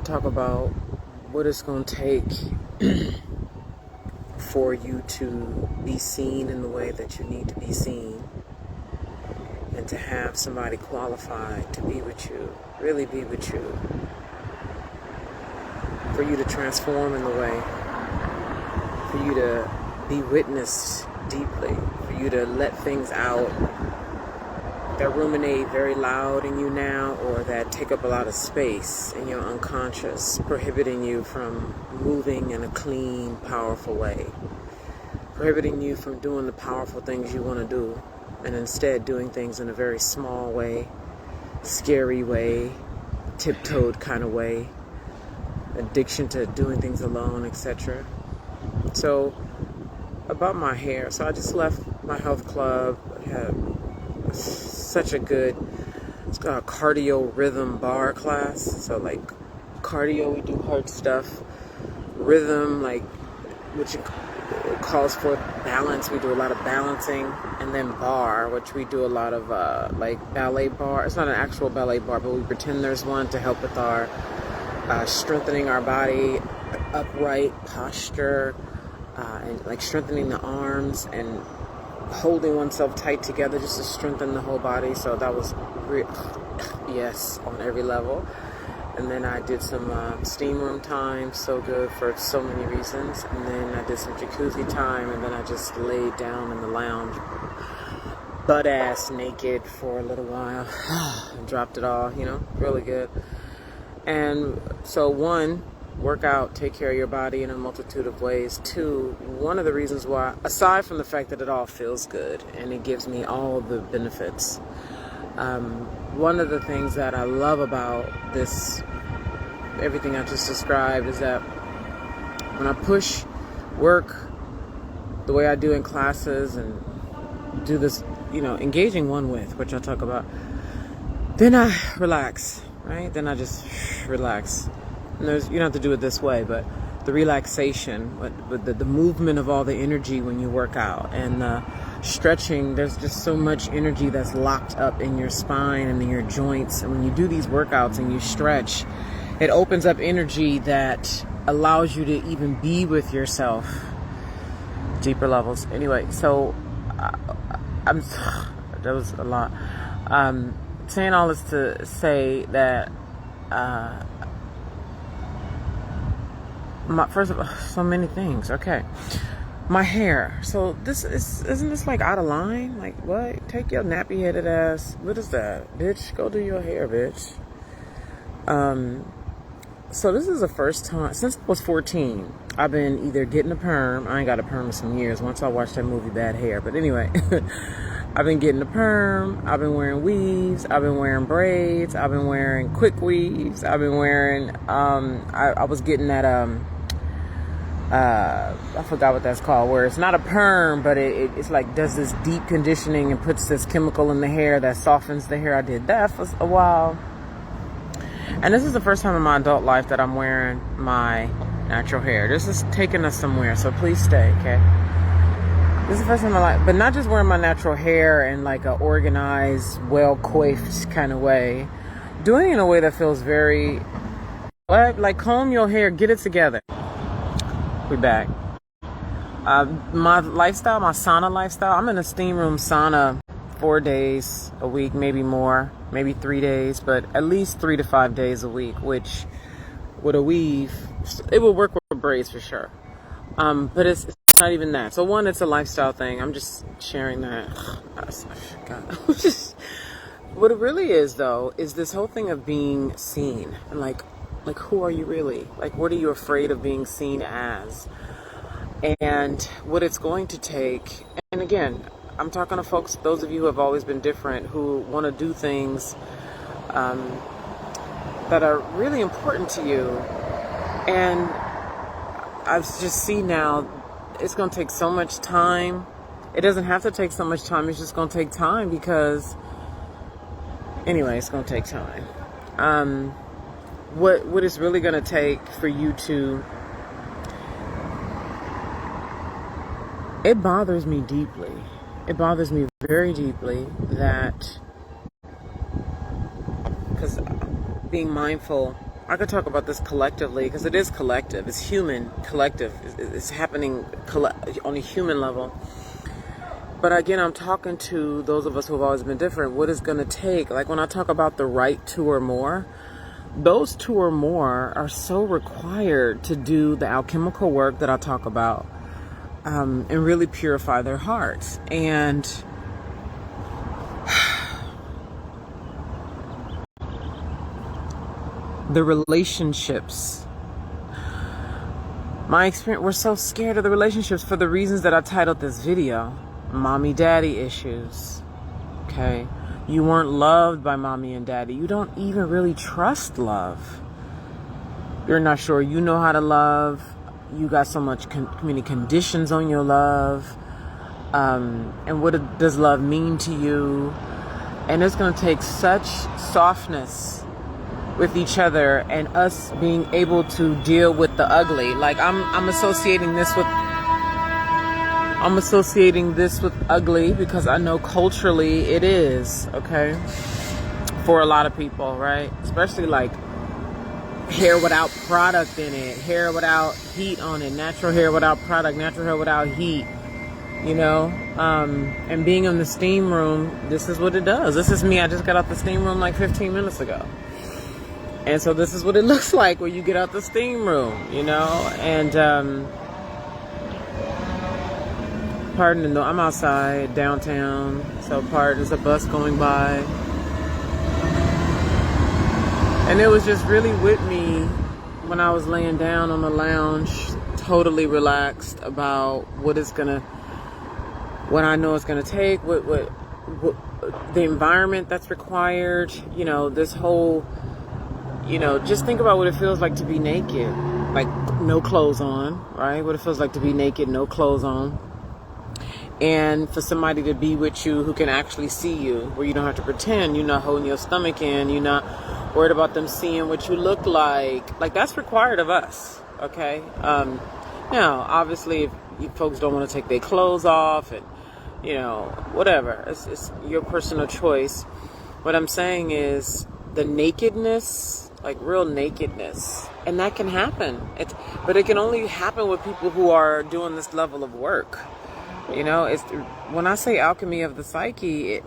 to talk about what it's going to take for you to be seen in the way that you need to be seen, and to have somebody qualified to be with you, really be with you, for you to transform in the way, for you to be witnessed deeply, for you to let things out that ruminate very loud in you now, or that take up a lot of space in your unconscious, prohibiting you from moving in a clean, powerful way, prohibiting you from doing the powerful things you want to do, and instead doing things in a very small way, scary way, tiptoed kind of way, addiction to doing things alone, etc. So, about my hair. So I just left my health club. I had such a good, it's called a cardio rhythm bar class. So like cardio, we do hard stuff. Rhythm, like, which calls for balance. We do a lot of balancing. And then bar, which we do a lot of like ballet bar. It's not an actual ballet bar, but we pretend there's one to help with our strengthening our body, upright posture, and like strengthening the arms and holding oneself tight together just to strengthen the whole body. So that was yes, on every level. And then I did some steam room time, so good for so many reasons. And then I did some jacuzzi time, and then I just laid down in the lounge, butt ass naked for a little while, and dropped it all, really good. And so, one, work out, take care of your body in a multitude of ways. Two, one of the reasons why, aside from the fact that it all feels good and it gives me all the benefits, one of the things that I love about this, everything I just described, is that when I push work the way I do in classes and do this, engaging one with, which I'll talk about, then I relax, right? Then I just relax. And you don't have to do it this way, but the relaxation, with the movement of all the energy when you work out, and the stretching, there's just so much energy that's locked up in your spine and in your joints. And when you do these workouts and you stretch, it opens up energy that allows you to even be with yourself, deeper levels. Anyway, so that was a lot. Saying all this to say that first of all, so many things. Okay, my hair. So isn't this like out of line? Like, what? Take your nappy headed ass. What is that, bitch? Go do your hair, bitch. So this is the first time since I was 14. I've been either getting a perm. I ain't got a perm in some years. Once I watched that movie Bad Hair. But anyway, I've been getting a perm. I've been wearing weaves. I've been wearing braids. I've been wearing quick weaves. I've been wearing. I was getting that I forgot what that's called, where it's not a perm, but it's like does this deep conditioning and puts this chemical in the hair that softens the hair. I did that for a while. And this is the first time in my adult life that I'm wearing my natural hair. This is taking us somewhere, so please stay, okay? This is the first time in my life, but not just wearing my natural hair in like a organized, well-coiffed kind of way. Doing it in a way that feels very, like comb your hair, get it together. We back. My lifestyle, my sauna lifestyle, I'm in a steam room sauna 4 days a week, maybe more, maybe 3 days, but at least 3 to 5 days a week, which with a weave, it will work with braids for sure. But it's not even that. So one, it's a lifestyle thing. I'm just sharing that. What it really is, though, is this whole thing of being seen. And like who are you really? Like, what are you afraid of being seen as? And what it's going to take, and again, I'm talking to folks, those of you who have always been different, who want to do things that are really important to you. And I just see now it's going to take so much time. It doesn't have to take so much time. It's just going to take time because, anyway, it's going to take time. What it's really going to take for you to, it bothers me deeply. It bothers me very deeply that, because being mindful I could talk about this collectively because it is collective. It's human collective. It's happening on a human level. But again, I'm talking to those of us who have always been different. What is going to take, like when I talk about the right 2 or more, those 2 or more are so required to do the alchemical work that I talk about, and really purify their hearts. And the relationships, my experience, we're so scared of the relationships for the reasons that I titled this video. Mommy daddy issues. Okay, you weren't loved by mommy and daddy. You don't even really trust love. You're not sure you know how to love. You got so much many conditions on your love. And what does love mean to you? And it's going to take such softness with each other and us being able to deal with the ugly. Like I'm associating this with ugly because I know culturally it is, okay, for a lot of people, right? Especially like hair without product in it, hair without heat on it, natural hair without product, natural hair without heat, you know. And being in the steam room, this is what it does. This is me. I just got out the steam room like 15 minutes ago. And so this is what it looks like when you get out the steam room, you know. And pardon, I'm outside downtown, so there's a bus going by. And it was just really with me when I was laying down on the lounge, totally relaxed about what I know it's gonna take, what the environment that's required, you know, this whole, you know, just think about what it feels like to be naked, like no clothes on, right? What it feels like to be naked, no clothes on. And for somebody to be with you who can actually see you, where you don't have to pretend, you're not holding your stomach in, you're not worried about them seeing what you look like that's required of us, okay? Now, obviously, if folks don't want to take their clothes off and, you know, whatever, it's your personal choice. What I'm saying is the nakedness, like real nakedness, and that can happen. But it can only happen with people who are doing this level of work. You know, it's when I say alchemy of the psyche,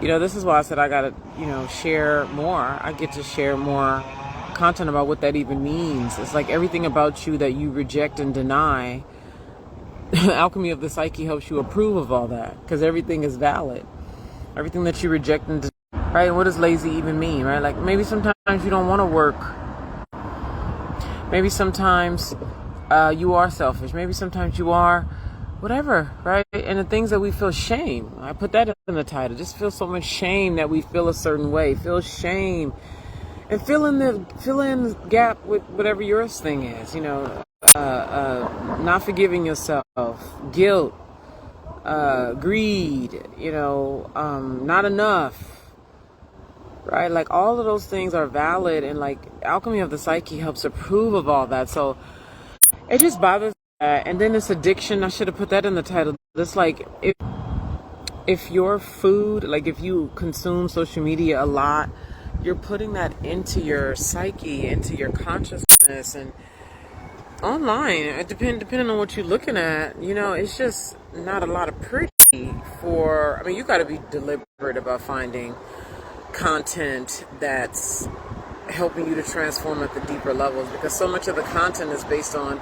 you know, this is why I said I gotta, you know, share more. I get to share more content about what that even means. It's like everything about you that you reject and deny. Alchemy of the psyche helps you approve of all that because everything is valid. Everything that you reject and deny, right? And what does lazy even mean, right? Like maybe sometimes you don't want to work. Maybe sometimes you are selfish. Maybe sometimes you are whatever, right? And the things that we feel shame, I put that in the title, just feel so much shame that we feel a certain way, feel shame, and fill in the gap with whatever your thing is, you know, not forgiving yourself, guilt, greed, you know, not enough, right? Like all of those things are valid, and like alchemy of the psyche helps approve of all that. So it just bothers. And then this addiction, I should have put that in the title. It's like if your food, like if you consume social media a lot, you're putting that into your psyche, into your consciousness, and online, depending on what you're looking at, you know, it's just not a lot of pretty for, I mean, you got to be deliberate about finding content that's helping you to transform at the deeper levels, because so much of the content is based on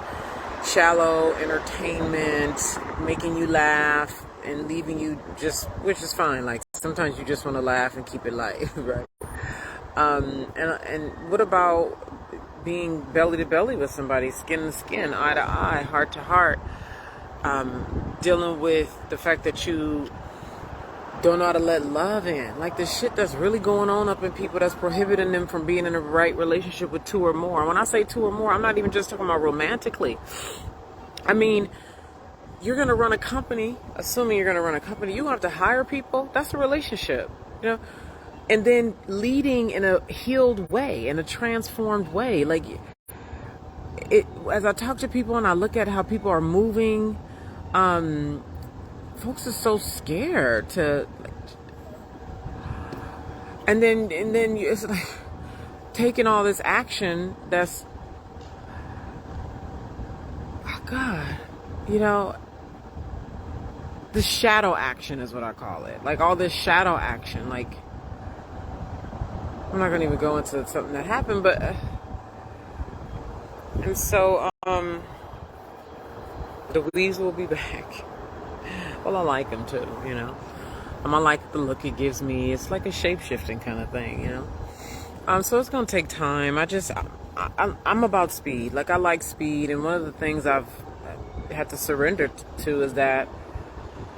shallow entertainment, making you laugh and leaving you just, which is fine. Like sometimes you just want to laugh and keep it light, right? And what about being belly to belly with somebody, skin to skin, eye to eye, heart to heart, dealing with the fact that you don't know how to let love in, like the shit that's really going on up in people that's prohibiting them from being in a right relationship with 2 or more. When I say 2 or more, I'm not even just talking about romantically. I mean, you're going to run a company, assuming you're going to run a company, you have to hire people. That's a relationship, you know, and then leading in a healed way, in a transformed way. Like it, as I talk to people and I look at how people are moving, folks are so scared to, and then it's like taking all this action that's, oh God, you know, the shadow action is what I call it. Like all this shadow action. Like, I'm not going to even go into something that happened, but, and so, the Weaves will be back. Well, I like him too, you know. I like the look he gives me. It's like a shape-shifting kind of thing, you know. So it's gonna take time. I'm about speed. Like, I like speed, and one of the things I've had to surrender to is that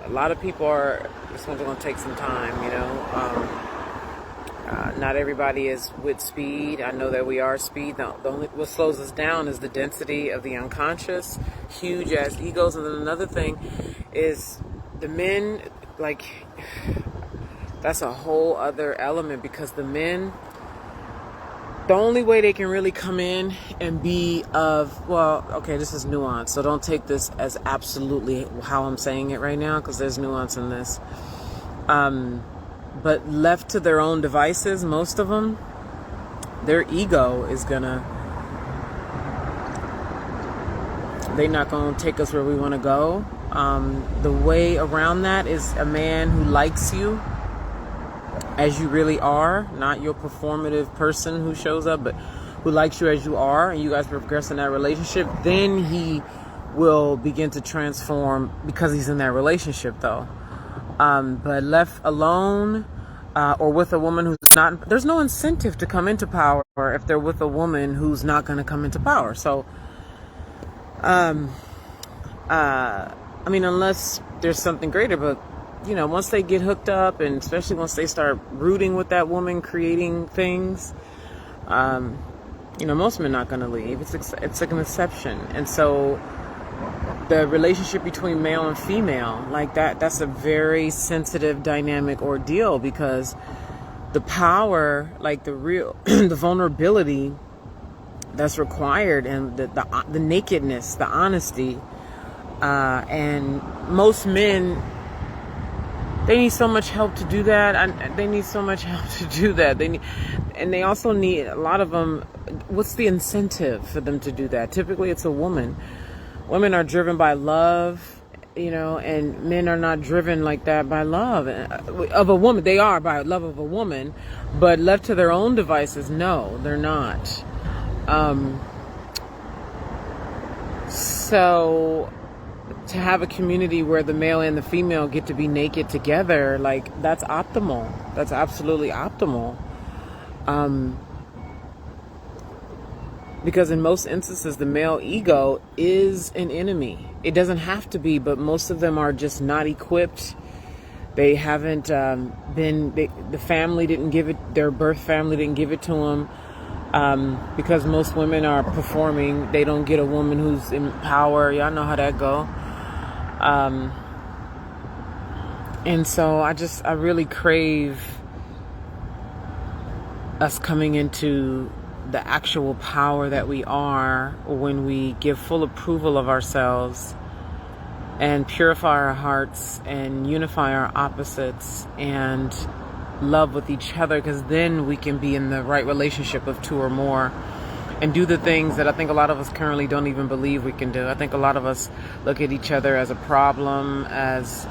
a lot of people it's gonna take some time, you know. Not everybody is with speed. I know that we are speed. The only what slows us down is the density of the unconscious, huge ass egos. And then another thing is the men, like, that's a whole other element, because the men, the only way they can really come in and be well, okay, this is nuance, so don't take this as absolutely how I'm saying it right now, because there's nuance in this. But left to their own devices, most of them, their ego is they're not gonna take us where we want to go. The way around that is a man who likes you as you really are, not your performative person who shows up, but who likes you as you are, and you guys progress in that relationship. Then he will begin to transform, because he's in that relationship, though. But left alone, or with a woman who's not, there's no incentive to come into power if they're with a woman who's not going to come into power. So, I mean, unless there's something greater, but, you know, once they get hooked up, and especially once they start rooting with that woman, creating things, you know, most men are not going to leave. It's like an exception. And so the relationship between male and female, like that's a very sensitive, dynamic ordeal, because the power, like the real, the vulnerability that's required, and the nakedness, the honesty, and most men, they need so much help to do that. They need so much help to do that. They also need, a lot of them, what's the incentive for them to do that? Typically it's a woman. Women are driven by love, you know, and men are not driven like that by love of a woman. They are by love of a woman, but left to their own devices, no, they're not. So to have a community where the male and the female get to be naked together, like, that's optimal. That's absolutely optimal. Because in most instances, the male ego is an enemy. It doesn't have to be, but most of them are just not equipped. They haven't the family didn't give it, their birth family didn't give it to them. Because most women are performing, they don't get a woman who's in power. Y'all know how that go. And so I really crave us coming into the actual power that we are, when we give full approval of ourselves and purify our hearts and unify our opposites and love with each other, because then we can be in the right relationship of two or more and do the things that I think a lot of us currently don't even believe we can do. I think a lot of us look at each other as a problem, as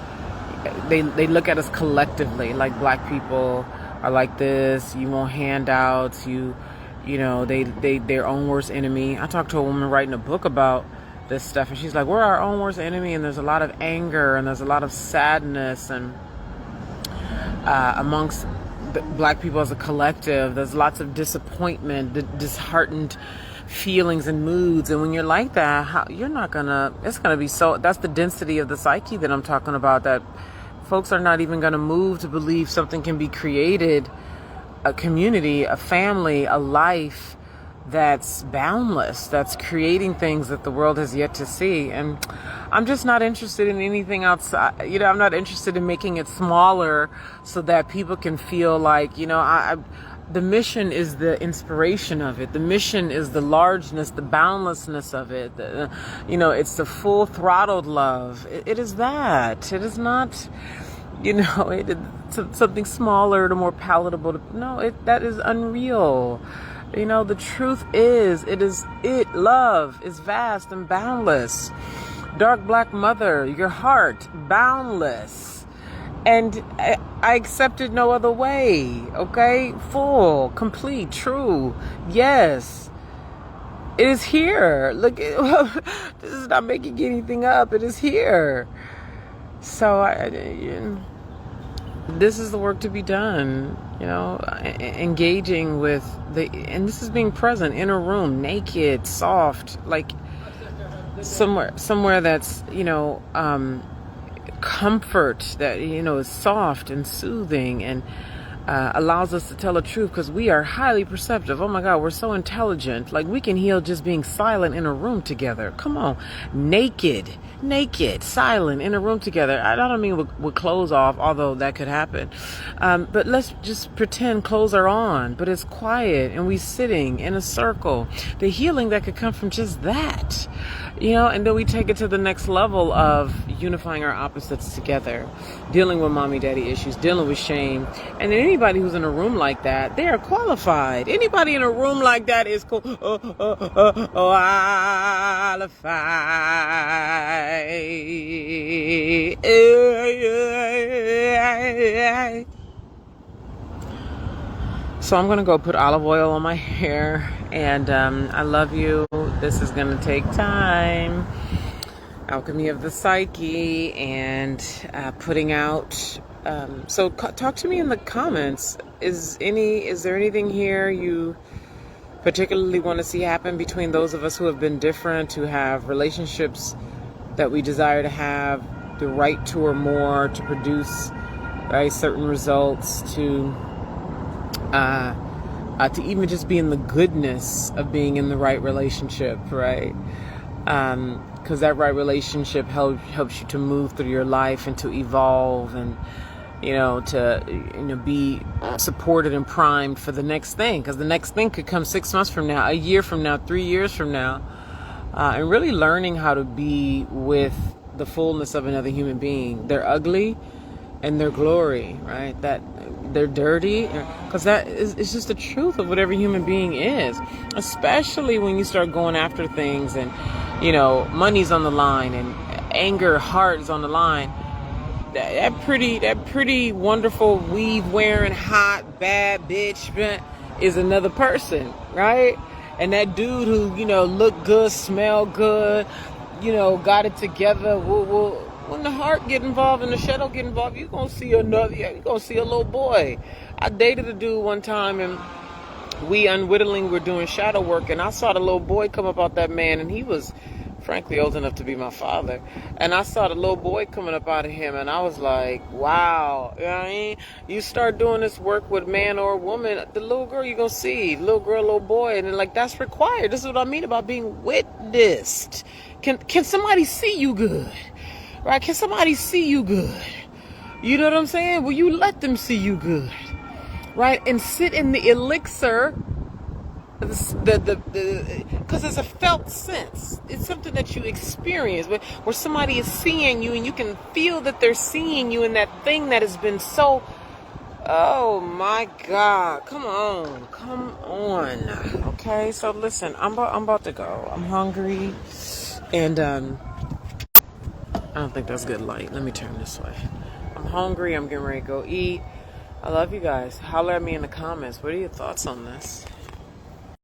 they look at us collectively, like black people are like this, you want handouts, you know, they their own worst enemy. I talked to a woman writing a book about this stuff, and she's like, we're our own worst enemy, and there's a lot of anger, and there's a lot of sadness, and amongst the black people as a collective, there's lots of disappointment, disheartened feelings and moods. And when you're like that, it's gonna be so, that's the density of the psyche that I'm talking about, that folks are not even gonna move to believe something can be created, a community, a family, a life that's boundless, that's creating things that the world has yet to see. And I'm just not interested in anything outside. You know, I'm not interested in making it smaller so that people can feel like, you know, the mission is the inspiration of it. The mission is the largeness, the boundlessness of it. You know, it's the full throttled love. It is that. It is not, you know, something smaller to more palatable. No, that is unreal. You know, the truth is, love is vast and boundless. Dark black mother, your heart, boundless. And I accept it no other way, okay? Full, complete, true, yes. It is here. Look, this is not making anything up. It is here. So this is the work to be done, you know, engaging with and this is being present in a room, naked, soft, like somewhere that's, you know, comfort, that, you know, is soft and soothing and allows us to tell the truth, because we are highly perceptive. Oh my God, we're so intelligent. Like, we can heal just being silent in a room together. Come on. Naked, silent in a room together. I don't mean with clothes off, although that could happen. But let's just pretend clothes are on, but it's quiet and we sitting in a circle. The healing that could come from just that, you know, and then we take it to the next level of unifying our opposites together, dealing with mommy daddy issues, dealing with shame. And then anybody who's in a room like that, they are qualified. Anybody in a room like that is qualified. So I'm going to go put olive oil on my hair, and I love you. This is going to take time. Alchemy of the Psyche, and putting out. So talk to me in the comments. Is there anything here you particularly want to see happen between those of us who have been different, who have relationships that we desire to have, the right to or more, to produce very certain results, to even just be in the goodness of being in the right relationship, right? Because that right relationship helps you to move through your life and to evolve, and to be supported and primed for the next thing, because the next thing could come 6 months from now, a year from now, 3 years from now, and really learning how to be with the fullness of another human being, their ugly and their glory, right? That they're dirty, because that is just the truth of what every human being is, especially when you start going after things and, money's on the line and anger, heart is on the line. That pretty wonderful weave wearing hot bad bitch is another person, right? And that dude who, look good, smell good, got it together, when the heart get involved and the shadow get involved, you're going to see you're going to see a little boy. I dated a dude one time, and we unwittingly were doing shadow work, and I saw the little boy come up out that man, and he was frankly old enough to be my father. And I saw the little boy coming up out of him, and I was like, wow. You know what I mean? You start doing this work with man or woman, the little girl you're going to see, little girl, little boy, and then, that's required. This is what I mean about being witnessed. Can somebody see you good? Right? Can somebody see you good? You know what I'm saying? Will you let them see you good? Right? And sit in the elixir, because it's a felt sense. It's something that you experience, where somebody is seeing you and you can feel that they're seeing you in that thing that has been so, oh my God, come on. Okay, so listen, I'm about to go. I'm hungry, and I don't think that's good light. Let me turn this way. I'm hungry. I'm getting ready to go eat. I love you guys. Holler at me in the comments. What are your thoughts on this?